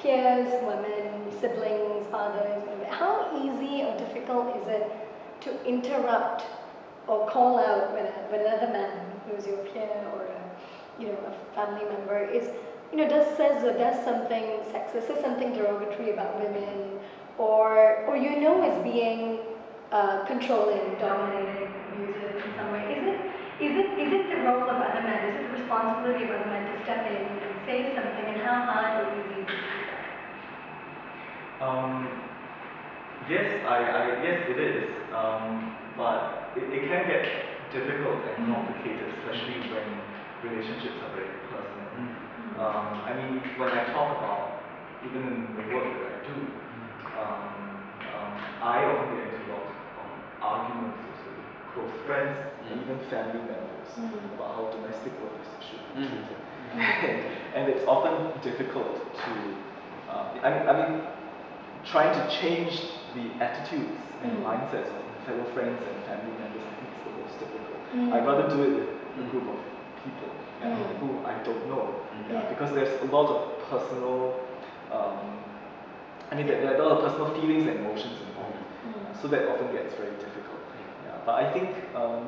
peers, women, siblings, fathers. How easy or difficult is it to interrupt or call out when another man who's your peer or a family member does something sexist, says something derogatory about women, or is being controlling, dominating, abusive in some way? Is it the role of other men? Is it the responsibility of other men to step in and say something? And how hard or easy is it to do that? Yes, it is. But it can get difficult and complicated, especially when relationships are very personal. I mean, when I talk about, even in the work that I do, I often get into a lot of arguments with close friends and even family members about how domestic workers should be treated. And it's often difficult to, I mean, trying to change the attitudes and mindsets of fellow friends and family members, I think it's the most difficult. I'd rather do it with a group of people who I don't know, because there's a lot of personal, there are a lot of personal feelings and emotions involved, so that often gets very difficult. But I think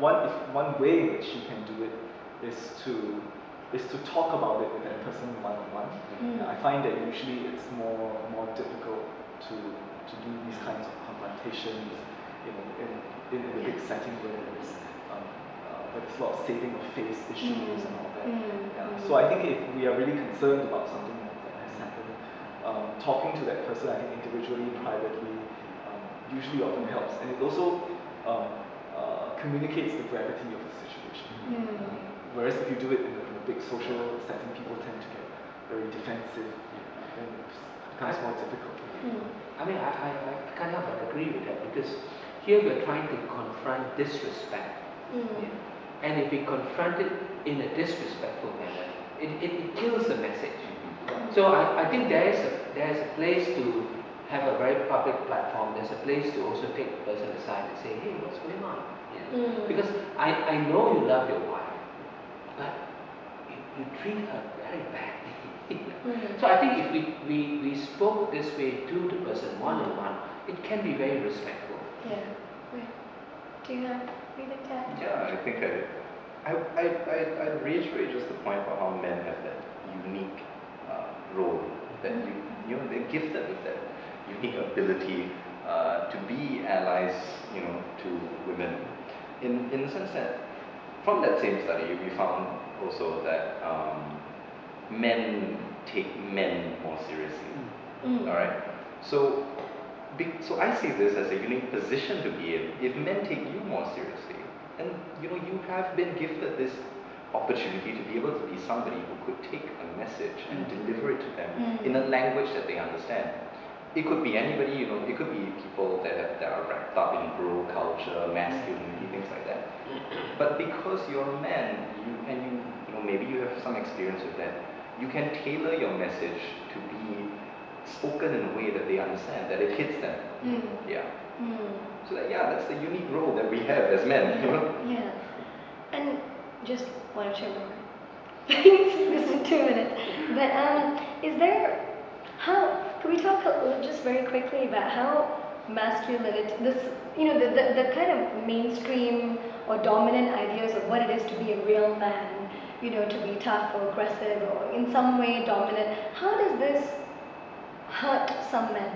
one way in which you can do it is to talk about it with that person one-on-one. I find that usually it's more difficult to do these kinds of confrontations, in a big setting where there's a lot of saving of face issues and all that. So I think if we are really concerned about something that has happened, talking to that person, I think individually, privately, usually often helps, and it also communicates the gravity of the situation. Whereas if you do it in a big social setting, people tend to get very defensive, and it becomes more difficult. I mean, I can't help but agree with that, because here we're trying to confront disrespect. And if we confront it in a disrespectful manner, it kills the message. So I think there's a place to have a very public platform. There's a place to also take the person aside and say, hey, what's going on? Because I know you love your wife, but you treat her very badly. So I think if we spoke this way to the person one-on-one, it can be very respectful. Do you have anything to add? Yeah, I think I'd reiterate just the point about how men have that unique role, that they're gifted with that unique ability to be allies, to women. In the sense that from that same study, we found also that men take men more seriously. All right. So I see this as a unique position to be in. If men take you more seriously, and you have been gifted this opportunity to be able to be somebody who could take a message and deliver it to them in a language that they understand. It could be anybody, it could be people that are wrapped up in bro culture, masculinity, things like that. But because you're a man, maybe you have some experience with that, you can tailor your message to be spoken in a way that they understand, that it hits them. So that's the unique role that we have as men. And just one or two more things, just in 2 minutes. But can we talk just very quickly about how masculinity, the kind of mainstream or dominant ideas of what it is to be a real man, to be tough or aggressive or in some way dominant, how does this hurt some men,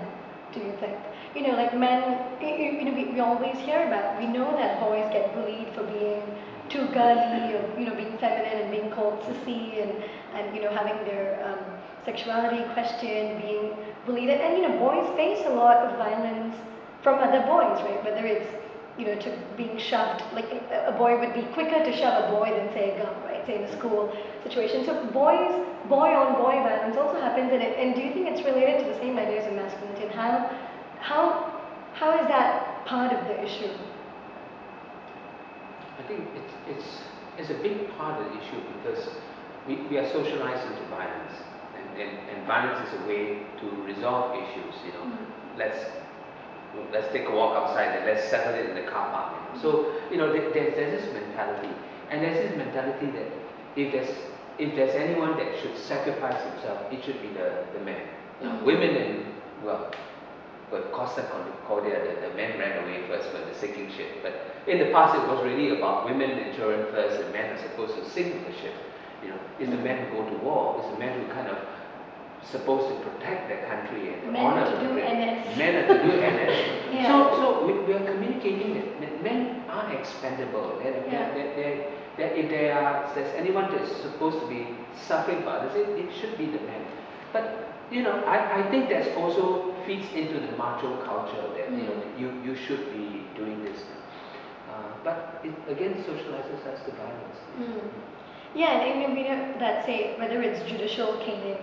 do you think? Like men, we always hear about, we know that boys get bullied for being too girly or, being feminine and being called sissy and having their sexuality questioned, being bullied. And, boys face a lot of violence from other boys, right? Whether it's, to being shoved, like a boy would be quicker to shove a boy than say a girl, right? Say in a school situation. So boy on boy violence also happens, and do you think it's related to the same ideas of masculinity? And how is that part of the issue? I think it's a big part of the issue, because we are socialized into violence, and violence is a way to resolve issues. Let's take a walk outside and let's settle it in the car park. So there's this mentality, and there's this mentality that if there's anyone that should sacrifice himself, it should be the man. Women in, well, Costa Concordia, the men ran away first when the sinking ship. But in the past, it was really about women and children first, and men are supposed to sink the ship. You know, it's the men who go to war. It's the men who kind of supposed to protect their country and Men honor to the do country. NS. Men are to do NS. Yeah. So we are communicating that men are expendable. That if there's anyone that is supposed to be suffering for others, it should be the men. But you know, I think that also feeds into the macho culture that you should be doing this. But it again socializes us to violence. Yeah, and we know that, say, whether it's judicial caning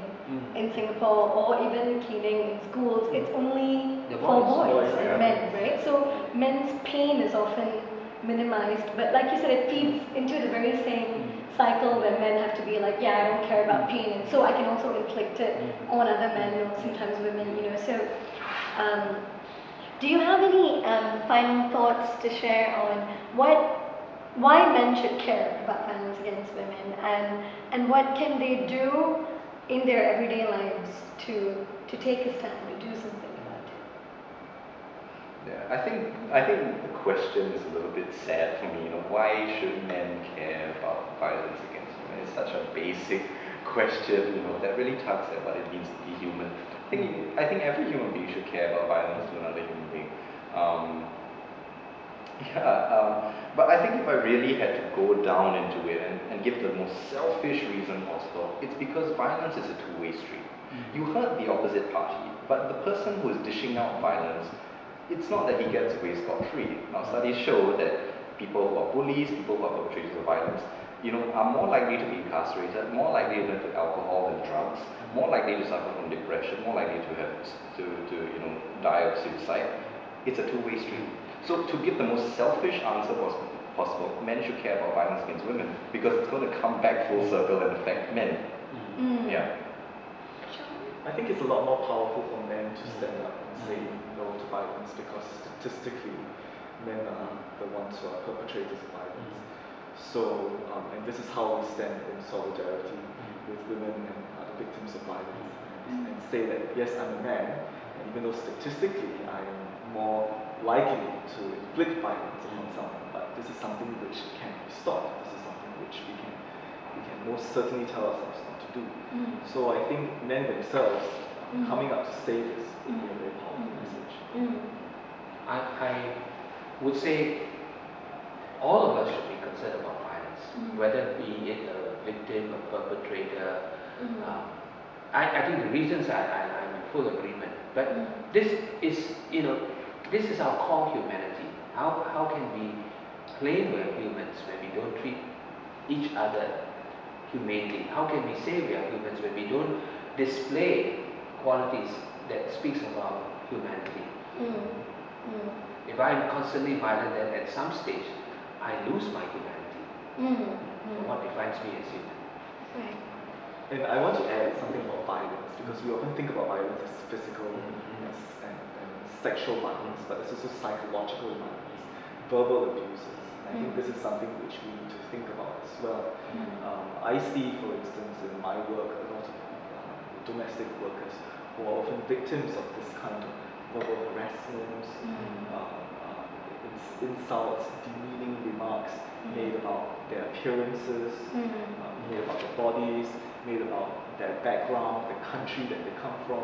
in Singapore or even caning in schools, it's only The for boys. boys and men, right? So men's pain is often minimized, but like you said, it feeds into the very same cycle where men have to be like, yeah, I don't care about pain, and so I can also inflict it on other men or sometimes women, you know. So, do you have any final thoughts to share on why men should care about violence against women, and what can they do in their everyday lives to take a stand, to do something about it? Yeah, I think the question is a little bit sad for me. You know, why should men care about violence against women? It's such a basic question, you know, that really tugs at what it means to be human. I think every human being should care about violence to another human being. But I think if I really had to go down into it and give the most selfish reason possible, it's because violence is a two-way street. You hurt the opposite party, but the person who is dishing out violence, it's not that he gets away scot-free. Now, studies show that people who are bullies, people who are perpetrators of violence, you know, are more likely to be incarcerated, more likely to turn to alcohol and drugs, more likely to suffer from depression, more likely to have die of suicide. It's a two-way street. So to give the most selfish answer possible, men should care about violence against women because it's going to come back full circle and affect men. Yeah. I think it's a lot more powerful for men to stand up and say no to violence because statistically, men are the ones who are perpetrators of violence. So, and this is how we stand in solidarity with women and other victims of violence and say that, yes, I'm a man, and even though statistically I am more likely to inflict violence upon someone, but this is something which can be stopped. This is something which we can most certainly tell ourselves not to do. So I think men themselves coming up to say this would be a very powerful message. I would say all of us should be concerned about violence, whether be it a victim, a perpetrator. I think the reasons I'm in full agreement, but this is, this is our core humanity. How can we claim we're humans when we don't treat each other humanely? How can we say we are humans when we don't display qualities that speaks about humanity? If I'm constantly violent, then at some stage I lose my humanity. What defines me as human? Right. And I want to add something about violence because we often think about violence as physical and sexual violence, but there's also psychological violence, verbal abuses. I think this is something which we need to think about as well. I see, for instance, in my work, a lot of domestic workers who are often victims of this kind of verbal harassment, insults, demeaning remarks made about their appearances, made about their bodies, made about their background, the country that they come from,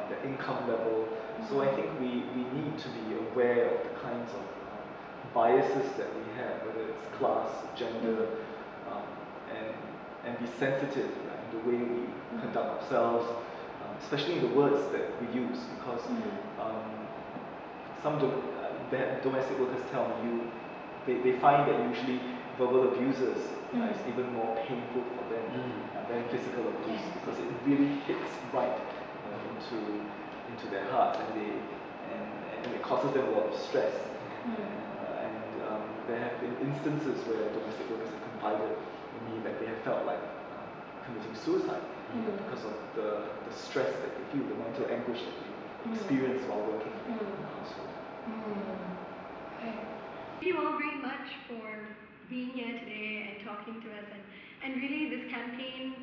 their income level. So I think we need to be aware of the kinds of biases that we have, whether it's class, gender, and be sensitive in the way we conduct ourselves, especially in the words that we use, because some domestic workers tell me they find that usually verbal abusers is even more painful for them than physical abuse because it really hits right into their hearts and it causes them a lot of stress. There have been instances where domestic workers have confided in me that they have felt like committing suicide because of the stress that they feel, the mental anguish that they experience while working in the household. Thank you all very much for being here today and talking to us. And really, this campaign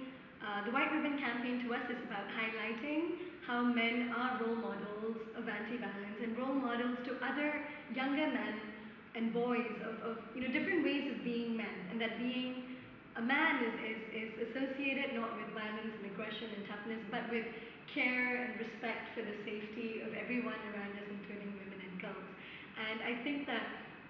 The White Ribbon Campaign to us is about highlighting how men are role models of anti-violence and role models to other younger men and boys of different ways of being men, and that being a man is associated not with violence and aggression and toughness, but with care and respect for the safety of everyone around us, including women and girls. And I think that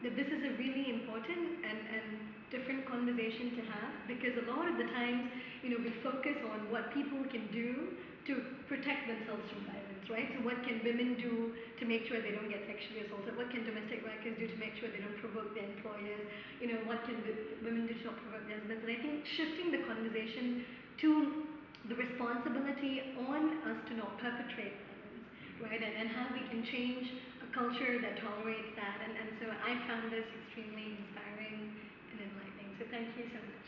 this is a really important and different conversation to have, because a lot of the times, we focus on what people can do to protect themselves from violence, right? So what can women do to make sure they don't get sexually assaulted? What can domestic workers do to make sure they don't provoke their employers? What can women do to not provoke their husbands? And I think shifting the conversation to the responsibility on us to not perpetrate violence, right? And how we can change a culture that tolerates that. And so I found this extremely inspiring and enlightening. So thank you so much.